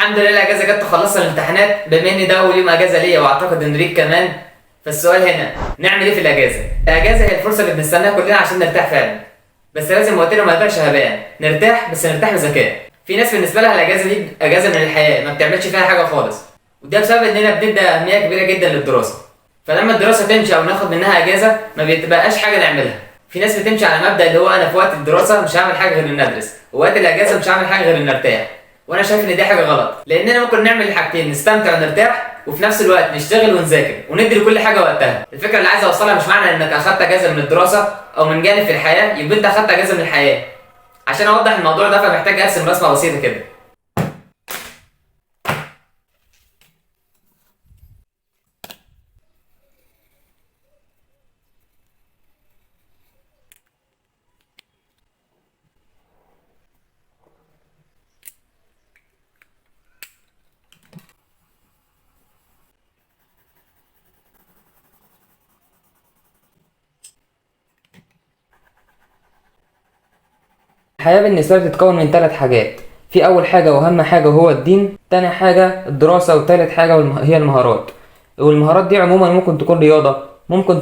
الحمد لله الاجازه جت تخلصها الامتحانات، بما ان ده اول يوم اجازه ليا واعتقد ان ريك كمان. فالسؤال هنا، نعمل ايه في الاجازه؟ الاجازه هي الفرصه اللي بنستناها كلنا عشان نرتاح فعلا، بس لازم وقتنا ما يضيعش هباء. نرتاح بس نرتاح بذكاء. في ناس بالنسبه لها الاجازه دي اجازه من الحياه ما بتعملش فيها حاجه خالص، وده بسبب اننا بندي اهميه كبيره جدا للدراسه. فلما الدراسه تمشي او ناخد منها اجازه ما بتبقاش حاجه نعملها. في ناس بتمشي على مبدا اللي هو انا في وقت الدراسه مش هعمل حاجه غير ان ادرس، ووقت الاجازه مش هعمل حاجه غير ان ارتاح. وانا شايف ان دي حاجه غلط، لاننا ممكن نعمل الحاجتين، نستمتع ونرتاح وفي نفس الوقت نشتغل ونذاكر وندي لكل حاجه وقتها. الفكره اللي عايز اوصلها مش معنى انك اخدت اجازه من الدراسه او من جانب في الحياه يبقى انت اخدت اجازه من الحياه. عشان اوضح الموضوع ده فمحتاج ارسم رسمه بسيطه كده. الحياة بالنسبة لي بتتكون من 3 حاجات. في أول حاجة وأهم حاجة هو الدين، تاني حاجة الدراسة، وتالت حاجة هي المهارات. والمهارات دي عموما ممكن تكون رياضة، ممكن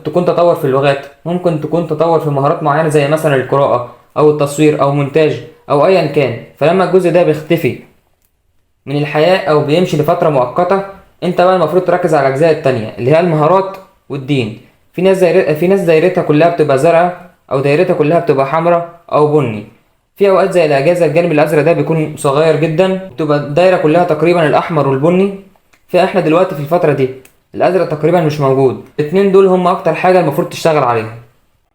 تكون تطور في اللغات، ممكن تكون تطور في مهارات معينة زي مثلا القراءة أو التصوير أو مونتاج أو أيا كان. فلما الجزء ده بيختفي من الحياة أو بيمشي لفترة مؤقتة، أنت بقى المفروض تركز على الأجزاء التانية اللي هي المهارات والدين. في ناس دايرتها كلها بتبقى زرقاء أو دايرتها كلها بتبقى حمراء أو بني. في أوقات زي الأجازة الجانب الأزرق ده بيكون صغير جدا، بتبقى الدايرة كلها تقريبا الأحمر والبني. فإحنا دلوقتي في الفترة دي الأزرق تقريبا مش موجود. الاتنين دول هم أكتر حاجة المفروض تشتغل عليها.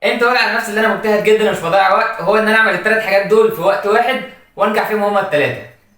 امتى اقول على نفسي ان انا مجتهد جدا ومش بضيع وقت؟ هو ان انا اعمل ال3 حاجات دول في وقت واحد وانجح فيهم هما ال3.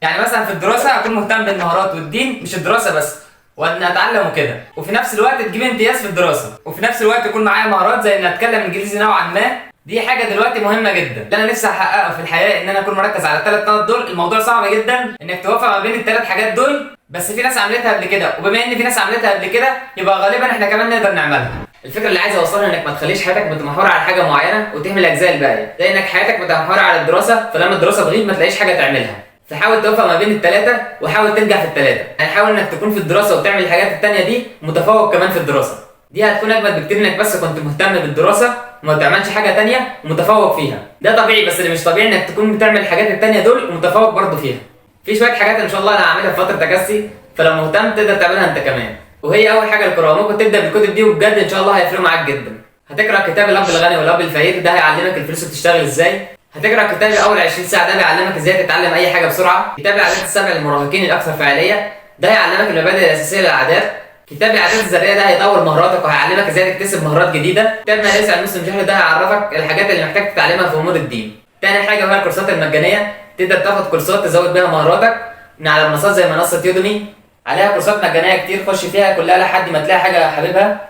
يعني مثلا في الدراسه اكون مهتم بالمهارات والدين، مش الدراسه بس، وان اتعلم وكده، وفي نفس الوقت تجيب امتياز في الدراسه، وفي نفس الوقت يكون معايا مهارات زي ان اتكلم انجليزي نوعا ما. دي حاجه دلوقتي مهمه جدا. اللي انا نفسي احققه في الحياه ان انا اكون مركز على ال3 نقط دول. الموضوع صعب جدا انك توفق ما بين ال3 حاجات دول، بس في ناس عملتها قبل كده، وبما ان في ناس عملتها قبل كده يبقى غالبا احنا كمان نقدر نعملها. الفكره اللي عايز اوصلها انك ما تخليش حياتك متمحوره على حاجه معينه وتهمل الاجزاء الباقيه، زي انك حياتك متمحوره على الدراسه فلما الدراسه تغيب ما تلاقيش حاجه تعملها. فحاول توفق ما بين ال3 وحاول تنجح في ال3. يعني حاول انك تكون في الدراسه وتعمل الحاجات التانيه دي متفوق كمان في الدراسه. دي هتكون اجمد بكتير انك بس كنت مهتم بالدراسه وما بتعملش حاجه تانيه ومتفوق فيها. ده طبيعي، بس اللي مش طبيعي انك تكون بتعمل الحاجات التانيه دول ومتفوق برضه فيها. في شويه حاجات ان شاء الله انا هعملها في فتره اجازتي، فلو مهتم تقدر تعملها انت كمان. وهي اول حاجه القراءه. ممكن تبدا بالكتب دي وبجد ان شاء الله هيفرقوا معاك جدا. هتقرا كتاب الاب الغني والاب الفقير، ده هيعلمك الفلوس بتشتغل ازاي. هتقرا كتاب اول 20 ساعه، ده بيعلمك ازاي تتعلم اي حاجه بسرعه. كتاب العادات ال7 للمراهقين الاكثر فعاليه، ده هيعلمك المبادئ الاساسيه للعادات. كتاب العادات الذريه ده هيطور مهاراتك وهيعلمك ازاي تكتسب مهارات جديده. كتاب ما ليس على المسلم جهل ده هيعرفك الحاجات اللي محتاج تتعلمها في امور الدين. تاني حاجه وهي الكورسات المجانيه. تقدر تاخد كورسات تزود بيها مهاراتك من على منصات زي منصه يوديمي، عليها كورسات مجانيه كتير، خش فيها كلها لحد ما تلاقي حاجه حاببها.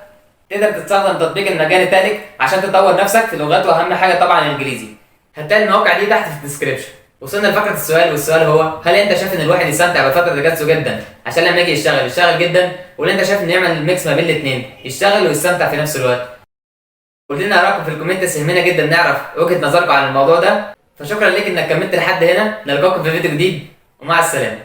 تقدر تستخدم تطبيق المجاني تالك عشان تطور نفسك في اللغات، واهم حاجه طبعا الانجليزي. هتلاقي المواقع دي تحت في الديسكربشن. وصلنا لفقره السؤال، والسؤال هو هل انت شايف ان الواحد يستمتع بفتره اجازته جدا عشان لما يجي يشتغل جدا، ولا انت شايف انه يعمل الميكس ما بين الاثنين، يشتغل ويستمتع في نفس الوقت؟ قولوا لنا رايكم في الكومنت، يهمنا جدا نعرف وجهه نظركم عن الموضوع ده. فشكرا ليك انك كملت لحد هنا. نلقاكم في فيديو جديد ومع السلامه.